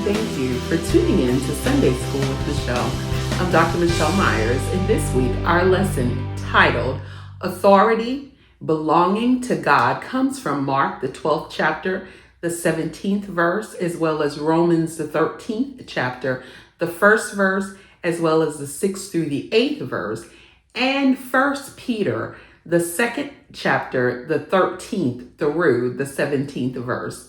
and thank you for tuning in to Sunday School with Michele. I'm Dr. Michele Myers, and this week our lesson titled Authority Belonging to God comes from Mark, the 12th chapter, the 17th verse, as well as Romans, the 13th chapter, the first verse, as well as the 6th through the 8th verse, and 1 Peter, the second chapter, the 13th through the 17th verse.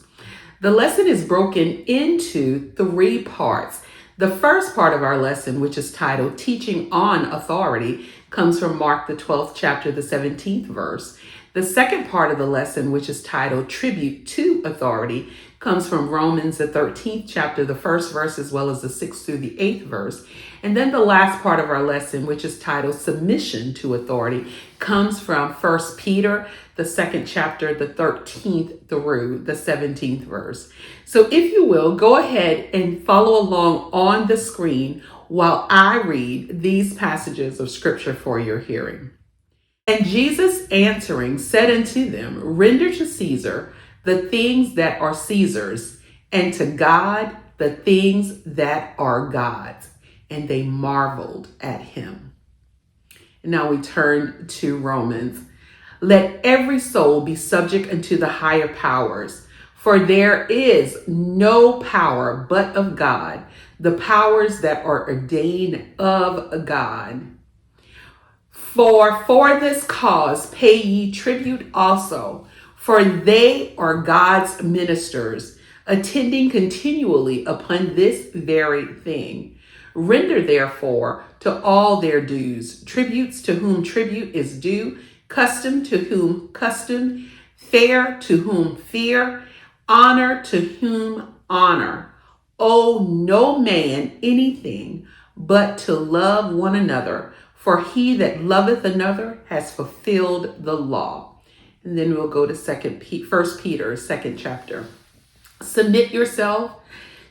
The lesson is broken into three parts. The first part of our lesson, which is titled Teaching on Authority, comes from Mark, the 12th chapter, the 17th verse. The second part of the lesson, which is titled Tribute to Authority, comes from Romans, the 13th chapter, the first verse, as well as the 6th through the 8th verse. And then the last part of our lesson, which is titled Submission to Authority, comes from 1 Peter, the second chapter, the 13th through the 17th verse. So if you will, go ahead and follow along on the screen while I read these passages of scripture for your hearing. And Jesus answering said unto them, Render to Caesar the things that are Caesar's, and to God the things that are God's. And they marveled at him. And now we turn to Romans. Let every soul be subject unto the higher powers, for there is no power but of God, the powers that are ordained of God. For this cause pay ye tribute also, for they are God's ministers, attending continually upon this very thing. Render therefore to all their dues, tributes to whom tribute is due, custom to whom custom, fear to whom fear, honor to whom honor. Owe no man anything but to love one another, for he that loveth another has fulfilled the law. And then we'll go to 1 Peter, second chapter. Submit yourself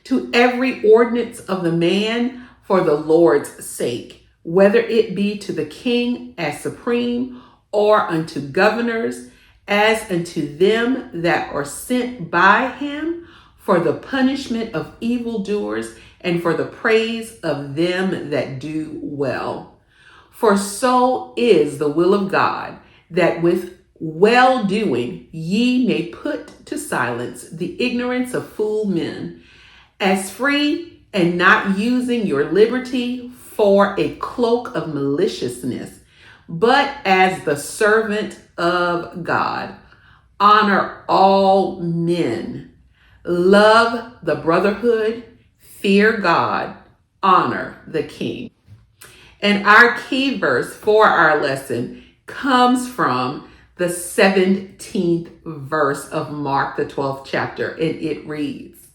to every ordinance of the man for the Lord's sake, whether it be to the king as supreme, or unto governors, as unto them that are sent by him, for the punishment of evildoers, and for the praise of them that do well. For so is the will of God, that with well-doing ye may put to silence the ignorance of fool men, as free and not using your liberty for a cloak of maliciousness, but as the servant of God. Honor all men. Love the brotherhood. Fear God. Honor the king. And our key verse for our lesson comes from the 17th verse of Mark, the 12th chapter, and it reads,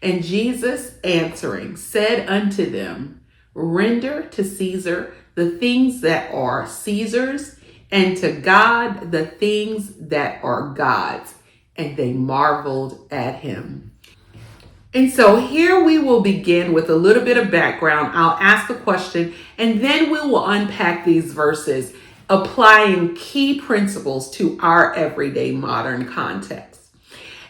And Jesus answering said unto them, Render to Caesar the things that are Caesar's, and to God the things that are God's. And they marveled at him. And so here we will begin with a little bit of background. I'll ask a question, and then we will unpack these verses, applying key principles to our everyday modern context.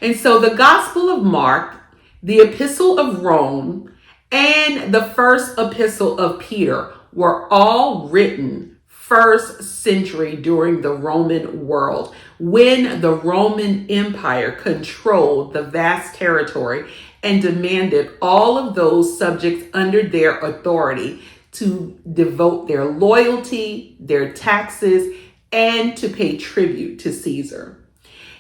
And so the Gospel of Mark, the Epistle of Rome, and the first Epistle of Peter were all written first century during the Roman world, when the Roman Empire controlled the vast territory and demanded all of those subjects under their authority to devote their loyalty, their taxes, and to pay tribute to Caesar.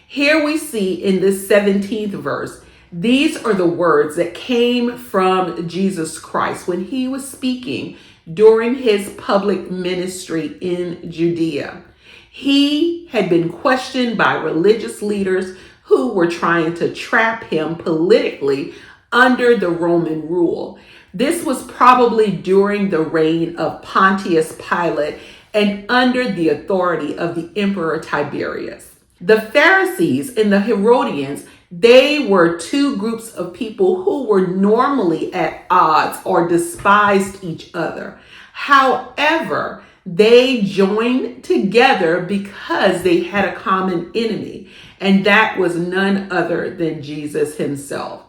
Here we see in this 17th verse, these are the words that came from Jesus Christ when he was speaking during his public ministry in Judea. He had been questioned by religious leaders who were trying to trap him politically under the Roman rule. This was probably during the reign of Pontius Pilate and under the authority of the Emperor Tiberius. The Pharisees and the Herodians, they were two groups of people who were normally at odds or despised each other. However, they joined together because they had a common enemy, and that was none other than Jesus himself.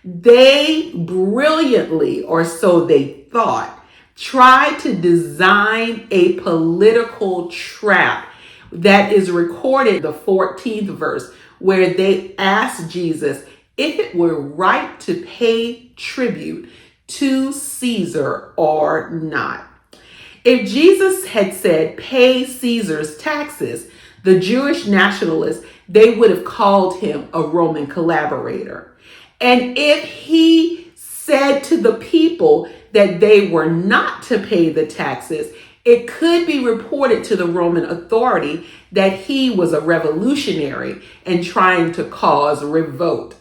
They brilliantly, or so they thought, tried to design a political trap that is recorded in the 14th verse, where they asked Jesus if it were right to pay tribute to Caesar or not. If Jesus had said, pay Caesar's taxes, the Jewish nationalists, they would have called him a Roman collaborator. And if he said to the people that they were not to pay the taxes, it could be reported to the Roman authority that he was a revolutionary and trying to cause revolt.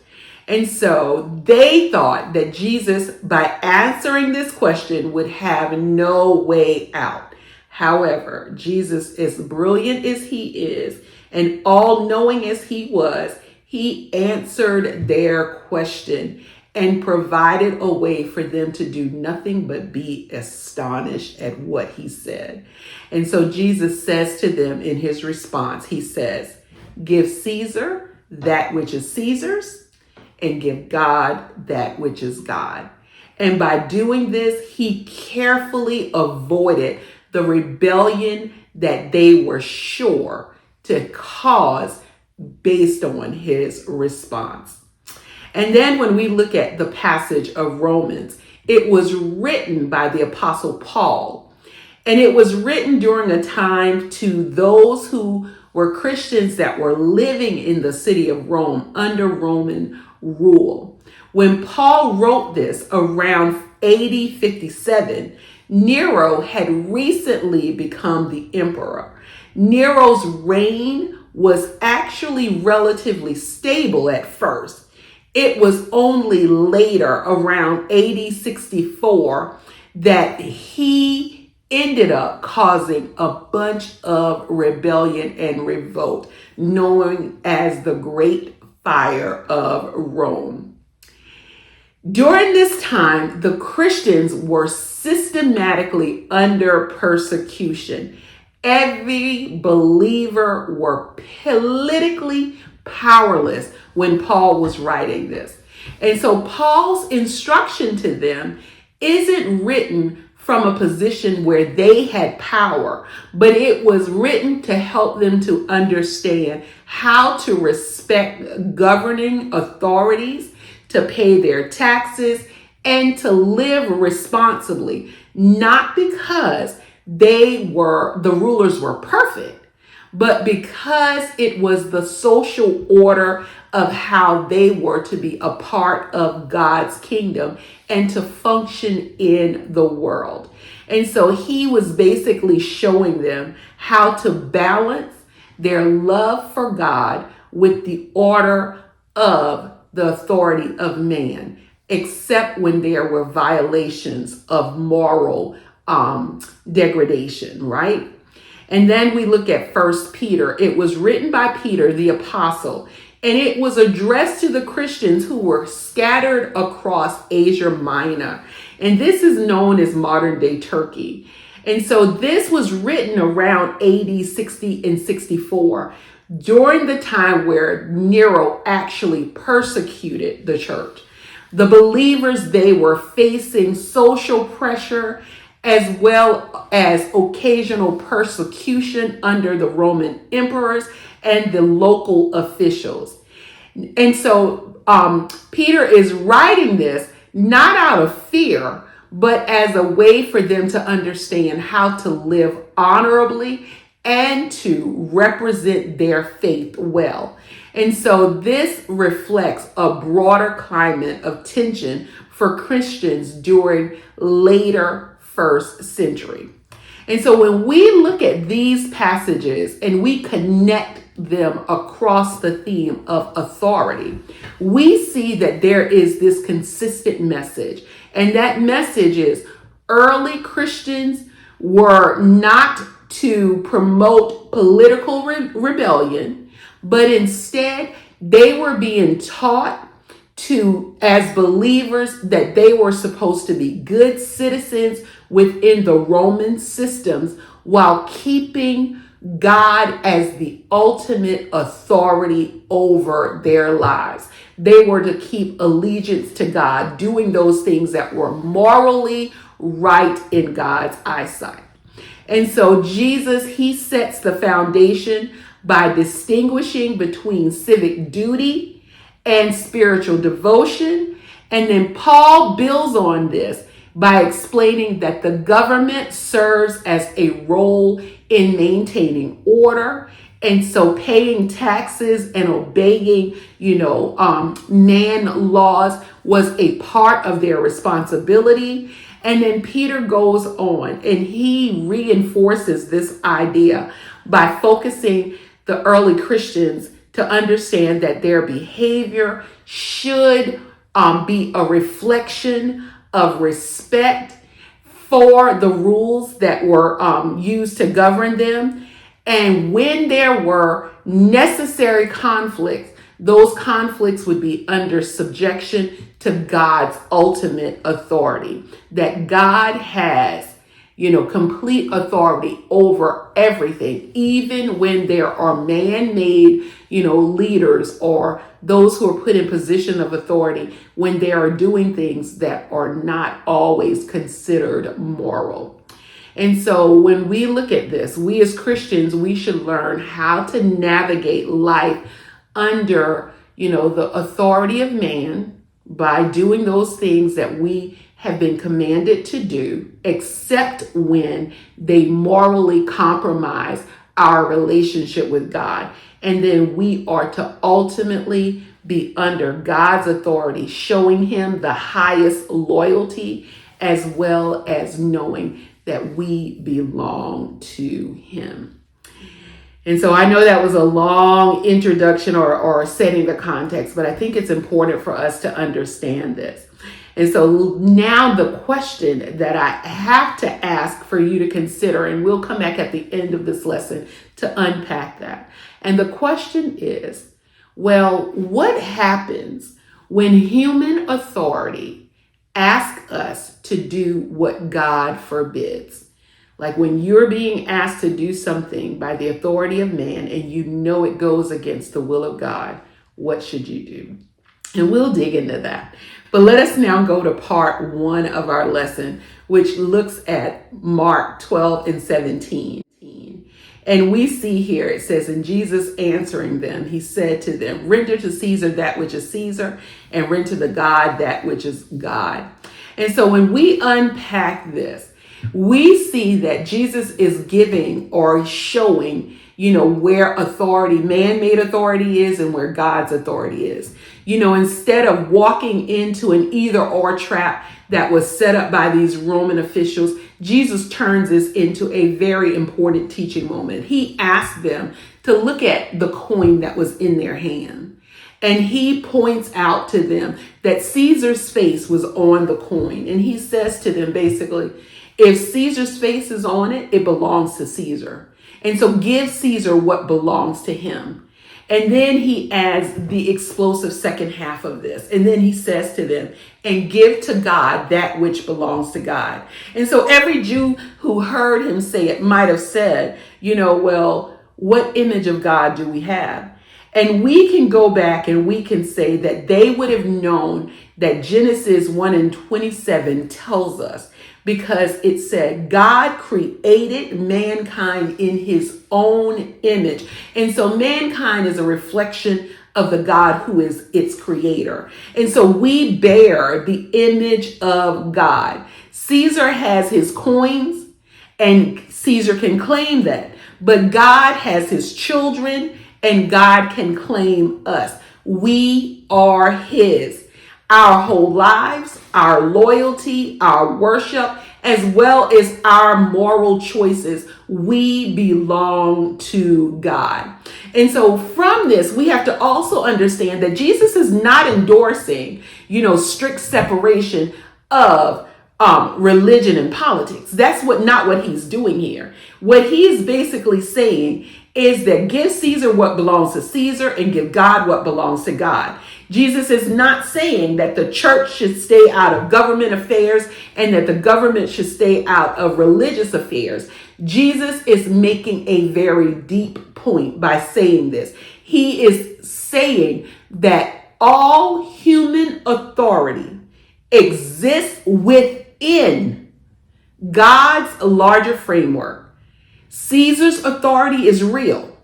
And so they thought that Jesus, by answering this question, would have no way out. However, Jesus, as brilliant as he is and all-knowing as he was, he answered their question and provided a way for them to do nothing but be astonished at what he said. And so Jesus says to them in his response, he says, give Caesar that which is Caesar's, and give God that which is God. And by doing this, he carefully avoided the rebellion that they were sure to cause based on his response. And then when we look at the passage of Romans, it was written by the Apostle Paul. And it was written during a time to those who were Christians that were living in the city of Rome under Roman rule. When Paul wrote this around AD 57, Nero had recently become the emperor. Nero's reign was actually relatively stable at first. It was only later, around AD 64, that he ended up causing a bunch of rebellion and revolt, known as the Great Fire of Rome. During this time, the Christians were systematically under persecution. Every believer were politically powerless when Paul was writing this. And so Paul's instruction to them isn't written from a position where they had power, but it was written to help them to understand how to respect governing authorities, to pay their taxes, and to live responsibly, not because the rulers were perfect, but because it was the social order of how they were to be a part of God's kingdom and to function in the world. And so he was basically showing them how to balance their love for God with the order of the authority of man, except when there were violations of moral degradation, right? And then we look at 1 Peter. It was written by Peter, the apostle, and it was addressed to the Christians who were scattered across Asia Minor. And this is known as modern day Turkey. And so this was written around AD 60 and 64, during the time where Nero actually persecuted the church. The believers, they were facing social pressure as well as occasional persecution under the Roman emperors and the local officials. And so Peter is writing this not out of fear, but as a way for them to understand how to live honorably and to represent their faith well. And so this reflects a broader climate of tension for Christians during later first century. And so when we look at these passages and we connect them across the theme of authority, we see that there is this consistent message. And that message is early Christians were not to promote political rebellion, but instead they were being taught to, as believers, that they were supposed to be good citizens within the Roman systems while keeping God as the ultimate authority over their lives. They were to keep allegiance to God, doing those things that were morally right in God's eyesight. And so Jesus, he sets the foundation by distinguishing between civic duty and spiritual devotion. And then Paul builds on this by explaining that the government serves as a role in maintaining order. And so paying taxes and obeying, man laws was a part of their responsibility. And then Peter goes on and he reinforces this idea by focusing the early Christians to understand that their behavior should be a reflection of respect for the rules that were used to govern them. And when there were necessary conflicts, those conflicts would be under subjection to God's ultimate authority. That God has, complete authority over everything, even when there are man-made, leaders or those who are put in position of authority, when they are doing things that are not always considered moral. And so when we look at this, we as Christians, we should learn how to navigate life under, the authority of man by doing those things that we have been commanded to do, except when they morally compromise our relationship with God. And then we are to ultimately be under God's authority, showing him the highest loyalty, as well as knowing that we belong to him. And so I know that was a long introduction or setting the context, but I think it's important for us to understand this. And so now the question that I have to ask for you to consider, and we'll come back at the end of this lesson to unpack that. And the question is, well, what happens when human authority asks us to do what God forbids? Like when you're being asked to do something by the authority of man and you know it goes against the will of God, what should you do? And we'll dig into that. But let us now go to part 1 of our lesson, which looks at Mark 12 and 17. And we see here, it says, and Jesus answering them, he said to them, render to Caesar that which is Caesar, and render to the God that which is God. And so when we unpack this, we see that Jesus is giving or showing, where authority, man-made authority is and where God's authority is. Instead of walking into an either-or trap that was set up by these Roman officials, Jesus turns this into a very important teaching moment. He asked them to look at the coin that was in their hand. And he points out to them that Caesar's face was on the coin. And he says to them basically, if Caesar's face is on it, it belongs to Caesar. And so give Caesar what belongs to him. And then he adds the explosive second half of this. And then he says to them, and give to God that which belongs to God. And so every Jew who heard him say it might have said, well, what image of God do we have? And we can go back and we can say that they would have known that Genesis 1 and 27 tells us, because it said God created mankind in his own image. And so mankind is a reflection of the God who is its creator. And so we bear the image of God. Caesar has his coins and Caesar can claim that, but God has his children and God can claim us. We are his. Our whole lives, our loyalty, our worship, as well as our moral choices, we belong to God. And so from this, we have to also understand that Jesus is not endorsing, strict separation of religion and politics. That's not what he's doing here. What he is basically saying is that give Caesar what belongs to Caesar and give God what belongs to God. Jesus is not saying that the church should stay out of government affairs and that the government should stay out of religious affairs. Jesus is making a very deep point by saying this. He is saying that all human authority exists within God's larger framework. Caesar's authority is real,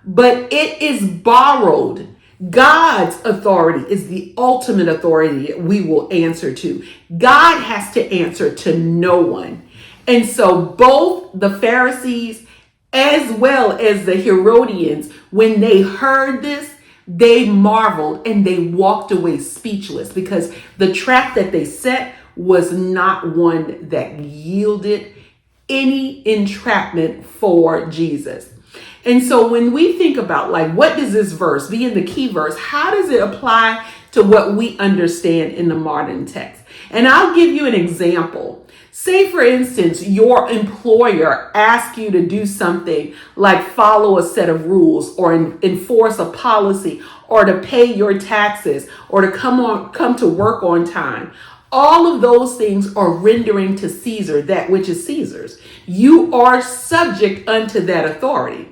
but it is borrowed. God's authority is the ultimate authority that we will answer to. God has to answer to no one. And so both the Pharisees as well as the Herodians, when they heard this, they marveled and they walked away speechless, because the trap that they set was not one that yielded any entrapment for Jesus. And so when we think about, like, what does this verse, being the key verse, how does it apply to what we understand in the modern text? And I'll give you an example. Say, for instance, your employer asks you to do something like follow a set of rules or enforce a policy or to pay your taxes or to come to work on time. All of those things are rendering to Caesar that which is Caesar's. You are subject unto that authority.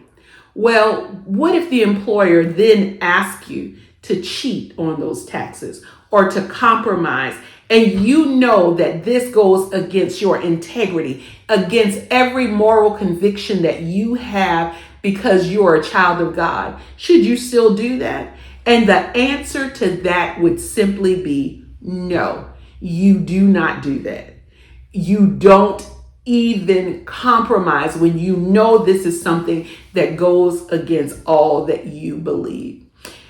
Well, what if the employer then asks you to cheat on those taxes or to compromise, and you know that this goes against your integrity, against every moral conviction that you have because you're a child of God? Should you still do that? And the answer to that would simply be no, you do not do that. You don't even compromise when you know this is something that goes against all that you believe.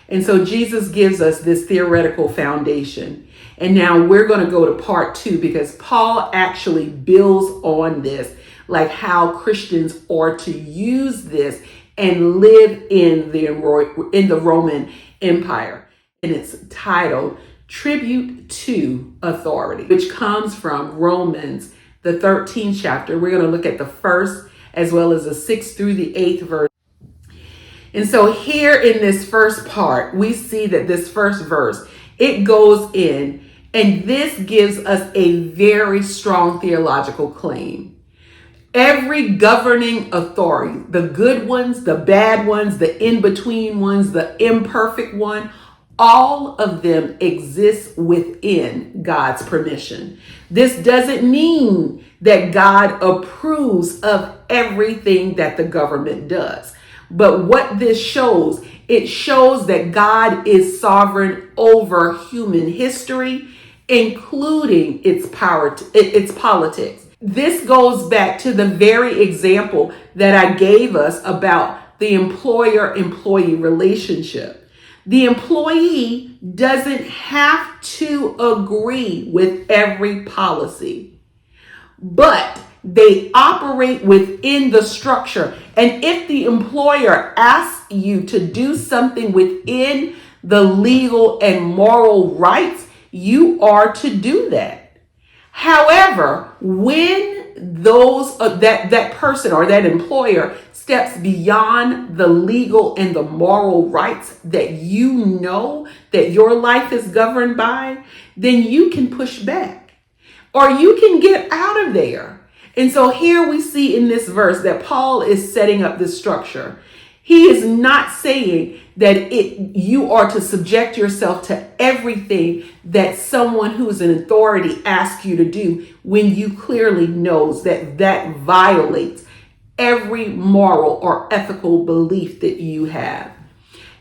And so Jesus gives us this theoretical foundation. And now we're going to go to part 2, because Paul actually builds on this, like how Christians are to use this and live in the Roman Empire. And it's titled Tribute to Authority, which comes from Romans, the 13th chapter. We're going to look at the 1st as well as the 6th through the 8th verse. And so here in this first part, we see that this first verse, it goes in, and this gives us a very strong theological claim. Every governing authority, the good ones, the bad ones, the in-between ones, the imperfect one, all of them exist within God's permission. This doesn't mean that God approves of everything that the government does. But what this shows, it shows that God is sovereign over human history, including its power, its politics. This goes back to the very example that I gave us about the employer-employee relationship. The employee doesn't have to agree with every policy, but they operate within the structure. And if the employer asks you to do something within the legal and moral rights, you are to do that. However, when that person or that employer steps beyond the legal and the moral rights that you know that your life is governed by, then you can push back or you can get out of there. And so here we see in this verse that Paul is setting up this structure. He is not saying that you are to subject yourself to everything that someone who's in authority asks you to do, when you clearly knows that that violates every moral or ethical belief that you have.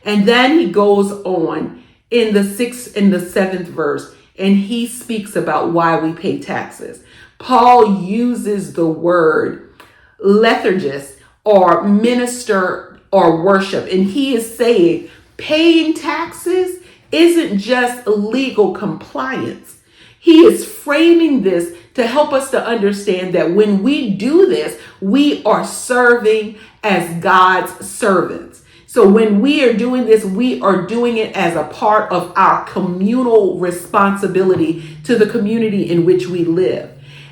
And then he goes on in the 6th and the 7th verse, and he speaks about why we pay taxes. Paul uses the word lethargist or minister or worship. And he is saying paying taxes isn't just legal compliance. He is framing this to help us to understand that when we do this, we are serving as God's servants. So when we are doing this, we are doing it as a part of our communal responsibility to the community in which we live.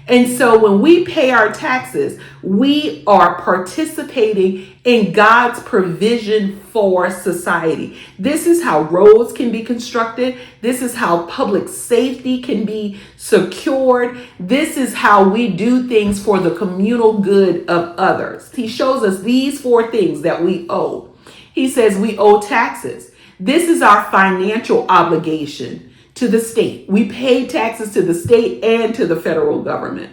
And so when we pay our taxes, we are participating in God's provision for society. This is how roads can be constructed. This is how public safety can be secured. This is how we do things for the communal good of others. He shows us these four things that we owe. He says we owe taxes. This is our financial obligation to the state. We pay taxes to the state and to the federal government.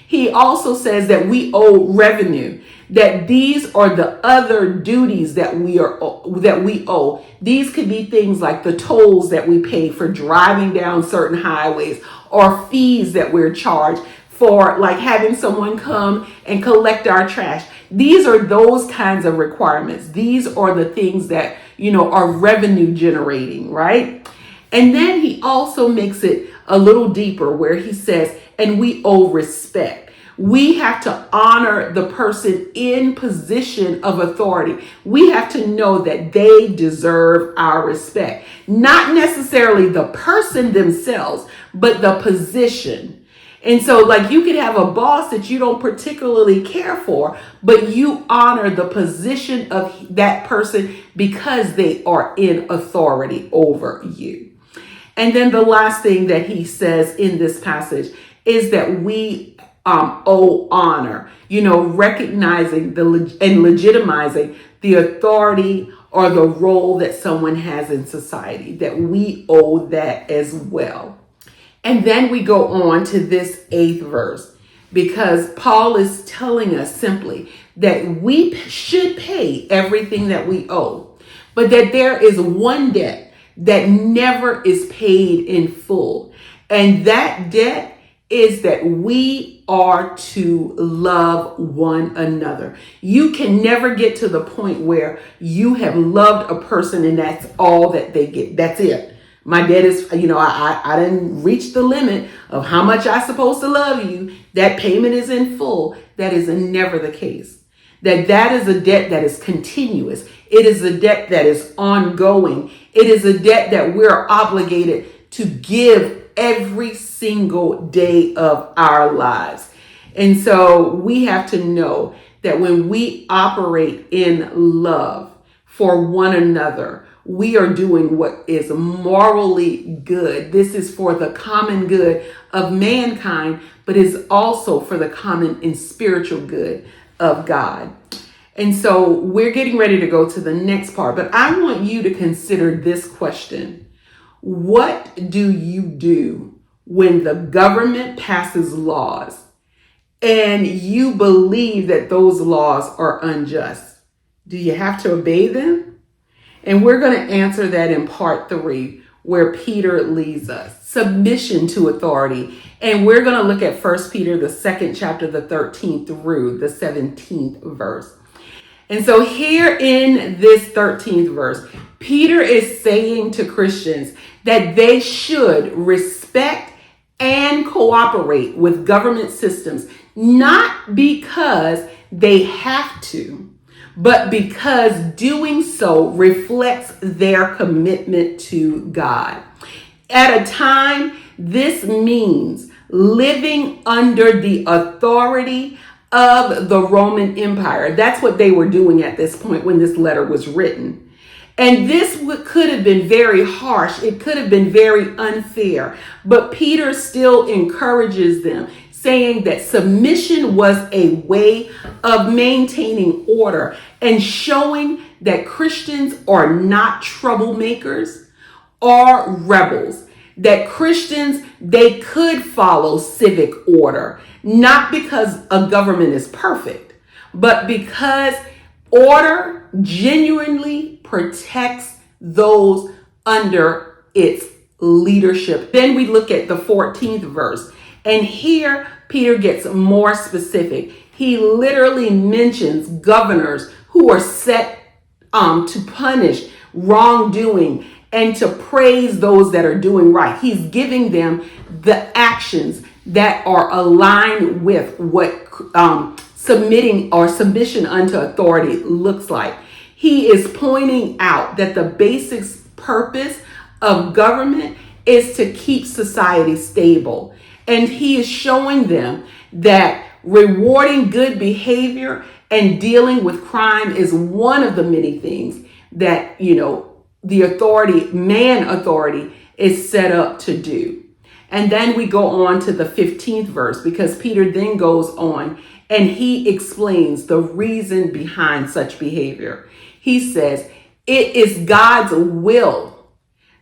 He also says that we owe revenue, that these are the other duties that we owe. These could be things like the tolls that we pay for driving down certain highways, or fees that we're charged for, like having someone come and collect our trash. These are those kinds of requirements. These are the things that, are revenue generating, right? And then he also makes it a little deeper where he says, and we owe respect. We have to honor the person in position of authority. We have to know that they deserve our respect. Not necessarily the person themselves, but the position. And so, like, you could have a boss that you don't particularly care for, but you honor the position of that person because they are in authority over you. And then the last thing that he says in this passage is that we owe honor, recognizing and legitimizing the authority or the role that someone has in society, that we owe that as well. And then we go on to this 8th verse, because Paul is telling us simply that we should pay everything that we owe, but that there is one debt that never is paid in full. And that debt is that we are to love one another. You can never get to the point where you have loved a person and that's all that they get. That's it. My debt is, I didn't reach the limit of how much I'm supposed to love you. That payment is in full. That is never the case. That is a debt that is continuous. It is a debt that is ongoing. It is a debt that we're obligated to give every single day of our lives. And so we have to know that when we operate in love for one another, we are doing what is morally good. This is for the common good of mankind, but is also for the common and spiritual good of God. And so we're getting ready to go to the next part, but I want you to consider this question. What do you do when the government passes laws and you believe that those laws are unjust? Do you have to obey them? And we're going to answer that in part 3, where Peter leads us. Submission to authority. And we're going to look at 1 Peter, the 2nd chapter, the 13th through the 17th verse. And so here in this 13th verse, Peter is saying to Christians that they should respect and cooperate with government systems, not because they have to, but because doing so reflects their commitment to God. At a time, this means living under the authority of the Roman Empire. That's what they were doing at this point when this letter was written. And this could have been very harsh. It could have been very unfair. But Peter still encourages them, saying that submission was a way of maintaining order and showing that Christians are not troublemakers or rebels. That Christians, they could follow civic order, not because a government is perfect, but because order genuinely protects those under its leadership. Then we look at the 14th verse, and here Peter gets more specific. He literally mentions governors who are set to punish wrongdoing and to praise those that are doing right. He's giving them the actions that are aligned with what submission unto authority looks like. He is pointing out that the basic purpose of government is to keep society stable And he is showing them that rewarding good behavior and dealing with crime is one of the many things that, the man authority is set up to do. And then we go on to the 15th verse, because Peter then goes on and he explains the reason behind such behavior. He says, it is God's will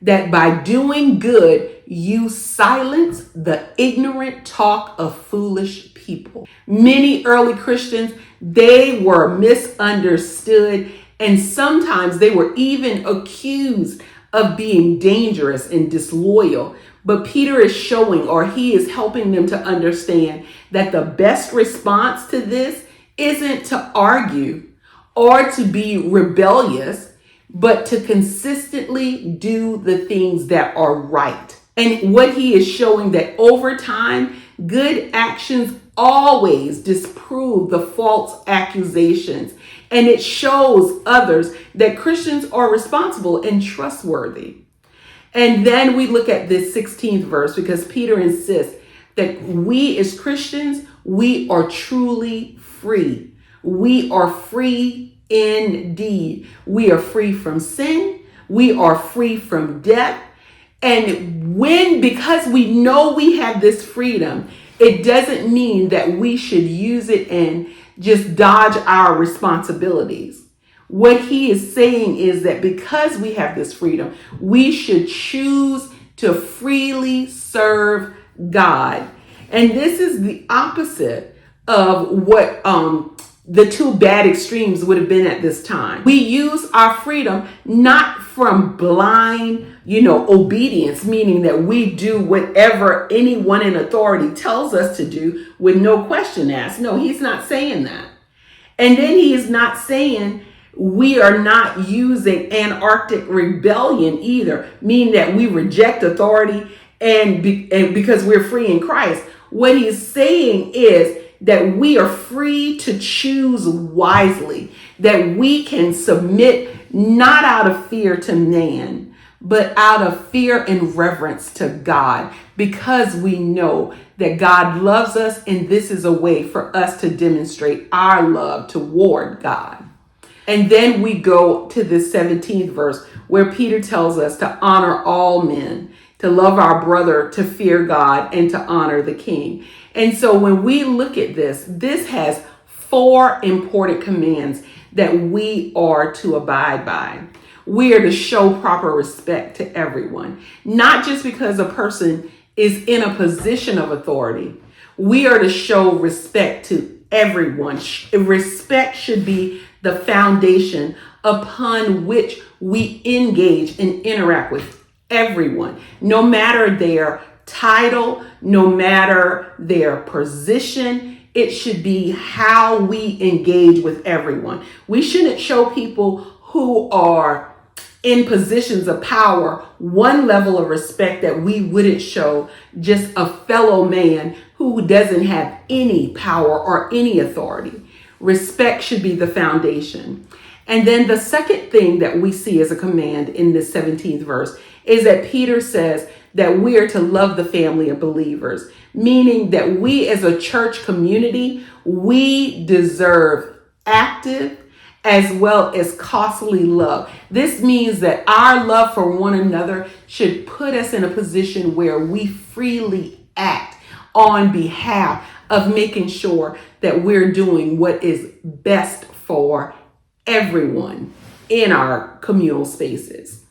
that by doing good, you silence the ignorant talk of foolish people. Many early Christians, they were misunderstood, and sometimes they were even accused of being dangerous and disloyal. But Peter is showing, or he is helping them to understand, that the best response to this isn't to argue or to be rebellious, but to consistently do the things that are right. And what he is showing, that over time, good actions always disprove the false accusations. And it shows others that Christians are responsible and trustworthy. And then we look at this 16th verse, because Peter insists that we as Christians, we are truly free. We are free indeed. We are free from sin. We are free from death. And because we know we have this freedom, it doesn't mean that we should use it and just dodge our responsibilities. What he is saying is that because we have this freedom, we should choose to freely serve God. And this is the opposite of what the two bad extremes would have been at this time. We use our freedom not from blind, obedience, meaning that we do whatever anyone in authority tells us to do with no question asked. No, he's not saying that. And then he is not saying we are not using anarchic rebellion either, meaning that we reject authority and because we're free in Christ. What he's saying is that we are free to choose wisely, that we can submit not out of fear to man, but out of fear and reverence to God, because we know that God loves us, and this is a way for us to demonstrate our love toward God. And then we go to the 17th verse, where Peter tells us to honor all men, to love our brother, to fear God, and to honor the king. And so when we look at this has 4 important commands that we are to abide by. We are to show proper respect to everyone, not just because a person is in a position of authority. We are to show respect to everyone. Respect should be the foundation upon which we engage and interact with everyone, no matter their title, no matter their position. It should be how we engage with everyone. We shouldn't show people who are in positions of power one level of respect that we wouldn't show just a fellow man who doesn't have any power or any authority. Respect should be the foundation. And then the second thing that we see as a command in this 17th verse is that Peter says that we are to love the family of believers, meaning that we as a church community, we deserve active as well as costly love. This means that our love for one another should put us in a position where we freely act on behalf of making sure that we're doing what is best for everyone in our communal spaces.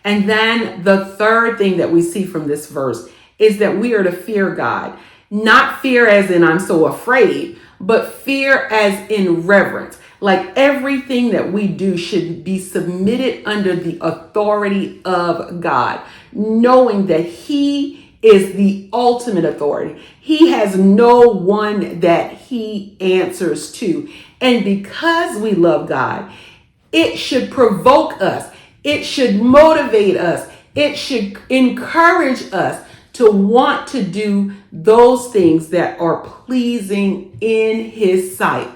And then the third thing that we see from this verse is that we are to fear God. Not fear as in I'm so afraid, but fear as in reverence. Like everything that we do should be submitted under the authority of God, knowing that He is the ultimate authority. He has no one that He answers to. And because we love God, it should provoke us. It should motivate us. It should encourage us to want to do those things that are pleasing in His sight.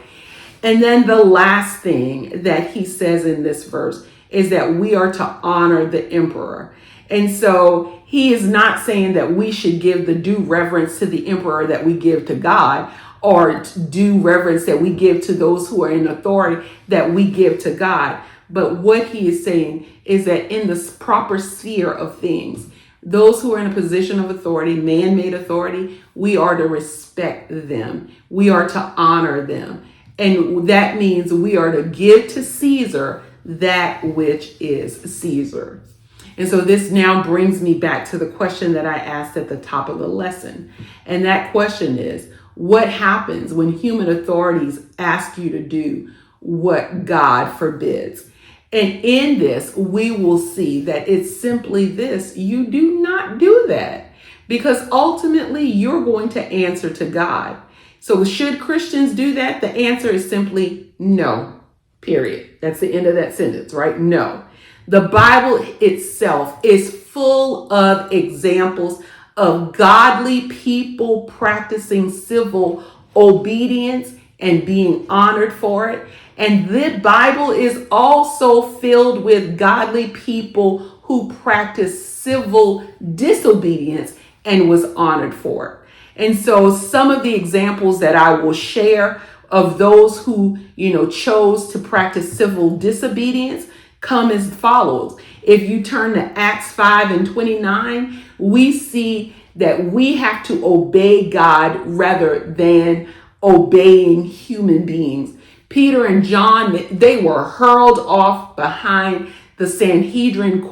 And then the last thing that he says in this verse is that we are to honor the emperor. And so he is not saying that we should give the due reverence to the emperor that we give to God, or due reverence that we give to those who are in authority that we give to God. But what he is saying is that in the proper sphere of things, those who are in a position of authority, man-made authority, we are to respect them. We are to honor them. And that means we are to give to Caesar that which is Caesar. And so this now brings me back to the question that I asked at the top of the lesson. And that question is, what happens when human authorities ask you to do what God forbids? And in this, we will see that it's simply this: you do not do that, because ultimately you're going to answer to God. So should Christians do that? The answer is simply no, period. That's the end of that sentence, right? No. The Bible itself is full of examples of godly people practicing civil obedience and being honored for it. And the Bible is also filled with godly people who practice civil disobedience and was honored for it. And so some of the examples that I will share of those who, chose to practice civil disobedience come as follows. If you turn to Acts 5:29, we see that we have to obey God rather than obeying human beings. Peter and John, they were hurled off behind the Sanhedrin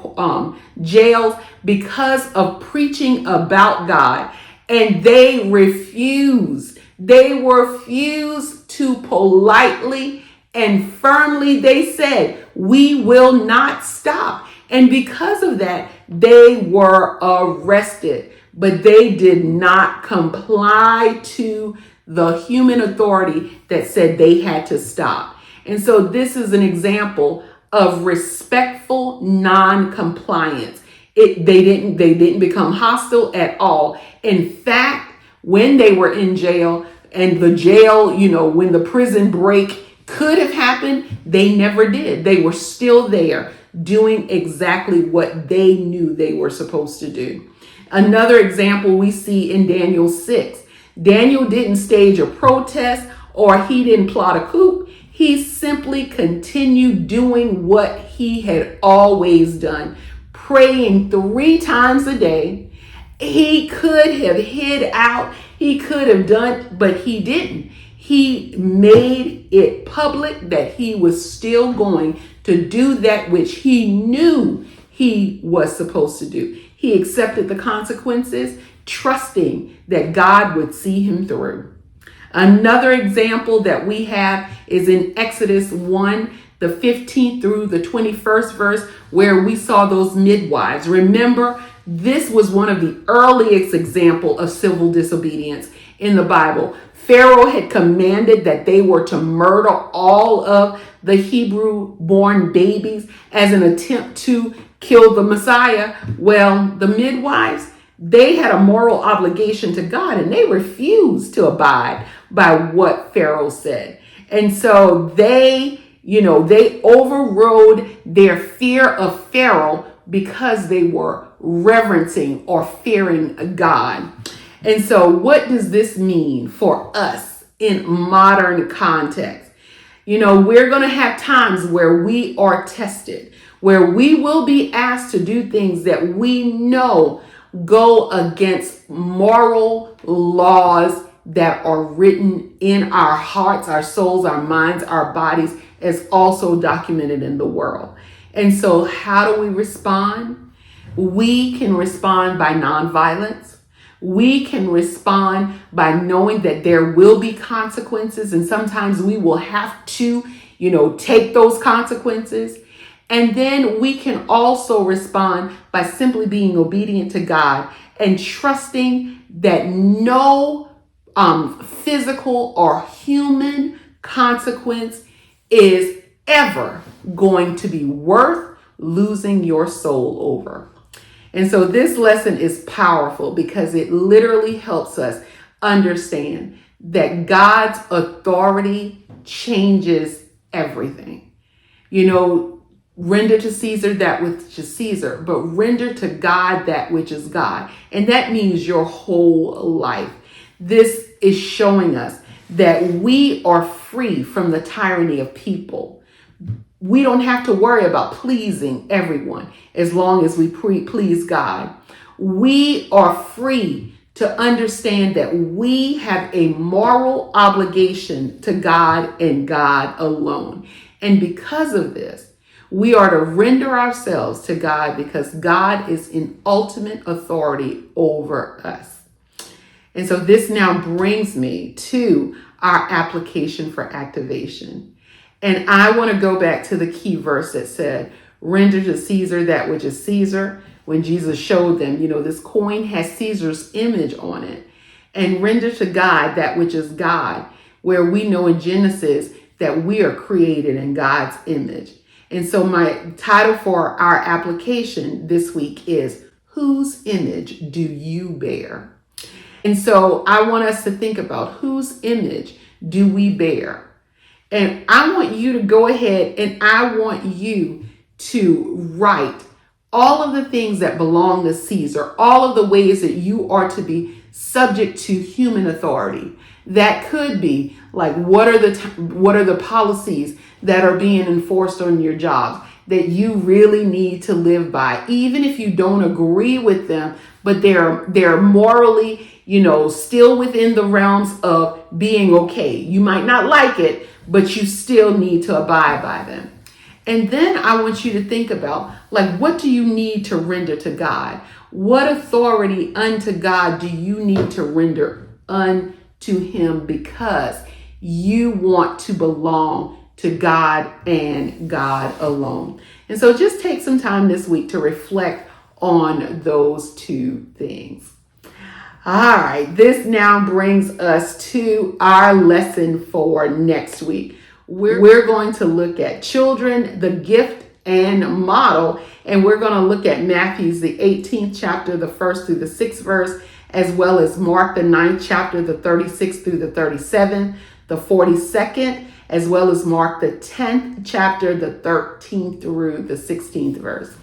jails because of preaching about God. And they refused. They refused to politely and firmly, they said, we will not stop. And because of that, they were arrested. But they did not comply to the human authority that said they had to stop. And so this is an example of respectful non-compliance. They didn't become hostile at all. In fact, when they were in jail, and the jail, when the prison break could have happened, they never did. They were still there doing exactly what they knew they were supposed to do. Another example we see in Daniel 6. Daniel didn't stage a protest, or he didn't plot a coup. He simply continued doing what he had always done, praying 3 times a day. He could have hid out. He could have done, but he didn't. He made it public that he was still going to do that which he knew he was supposed to do. He accepted the consequences, trusting that God would see him through. Another example that we have is in Exodus 1, the 15th through the 21st verse, where we saw those midwives. Remember, this was one of the earliest examples of civil disobedience in the Bible. Pharaoh had commanded that they were to murder all of the Hebrew-born babies as an attempt to kill the Messiah. Well, the midwives, they had a moral obligation to God, and they refused to abide by what Pharaoh said. And so they overrode their fear of Pharaoh because they were reverencing or fearing God. And so what does this mean for us in modern context? We're going to have times where we are tested, where we will be asked to do things that we know go against moral laws that are written in our hearts, our souls, our minds, our bodies, as also documented in the world. And so how do we respond? We can respond by nonviolence. We can respond by knowing that there will be consequences, and sometimes we will have to, take those consequences. And then we can also respond by simply being obedient to God and trusting that no physical or human consequence is ever going to be worth losing your soul over. And so this lesson is powerful because it literally helps us understand that God's authority changes everything. Render to Caesar that which is Caesar, but render to God that which is God. And that means your whole life. This is showing us that we are free from the tyranny of people. We don't have to worry about pleasing everyone as long as we please God. We are free to understand that we have a moral obligation to God and God alone. And because of this, we are to render ourselves to God because God is in ultimate authority over us. And so this now brings me to our application for activation. And I want to go back to the key verse that said, render to Caesar that which is Caesar. When Jesus showed them, this coin has Caesar's image on it. And render to God that which is God, where we know in Genesis that we are created in God's image. And so my title for our application this week is, whose image do you bear? And so I want us to think about, whose image do we bear? And I want you to go ahead and I want you to write all of the things that belong to Caesar, all of the ways that you are to be subject to human authority. That could be like, what are the policies that are being enforced on your jobs that you really need to live by, even if you don't agree with them, but they're morally, still within the realms of being okay. You might not like it, but you still need to abide by them. And then I want you to think about, what do you need to render to God? What authority unto God do you need to render unto him because you want to belong to God and God alone? And so just take some time this week to reflect on those two things. All right, this now brings us to our lesson for next week. We're going to look at children, the gift and model, and we're going to look at Matthew's, the 18th chapter, the 1st through the 6th verse, as well as Mark, the 9th chapter, the 36th through the 37th, the 42nd, as well as Mark, the 10th chapter, the 13th through the 16th verse.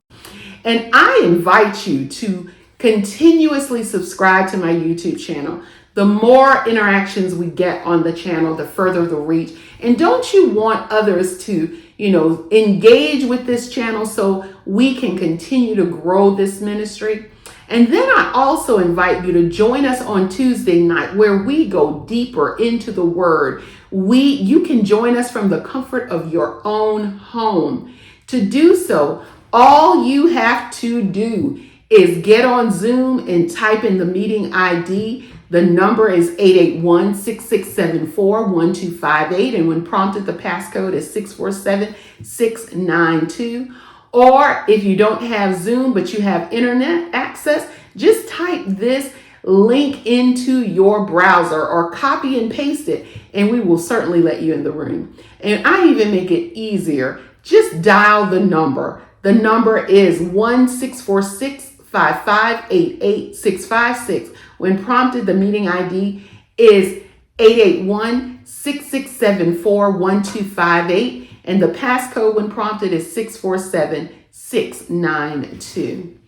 And I invite you to continuously subscribe to my YouTube channel. The more interactions we get on the channel, the further the reach. And don't you want others to, engage with this channel so we can continue to grow this ministry? And then I also invite you to join us on Tuesday night where we go deeper into the word. You can join us from the comfort of your own home. To do so, all you have to do is get on Zoom and type in the meeting ID. The number is 881-6674-1258. And when prompted, the passcode is 647692. Or if you don't have Zoom, but you have internet access, just type this link into your browser or copy and paste it, and we will certainly let you in the room. And I even make it easier. Just dial the number. The number is 1-646-558-8656. When prompted, the meeting ID is 881-6674-1258. And the passcode when prompted is 647692.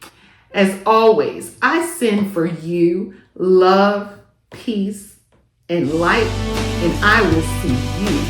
As always, I send for you love, peace, and light, and I will see you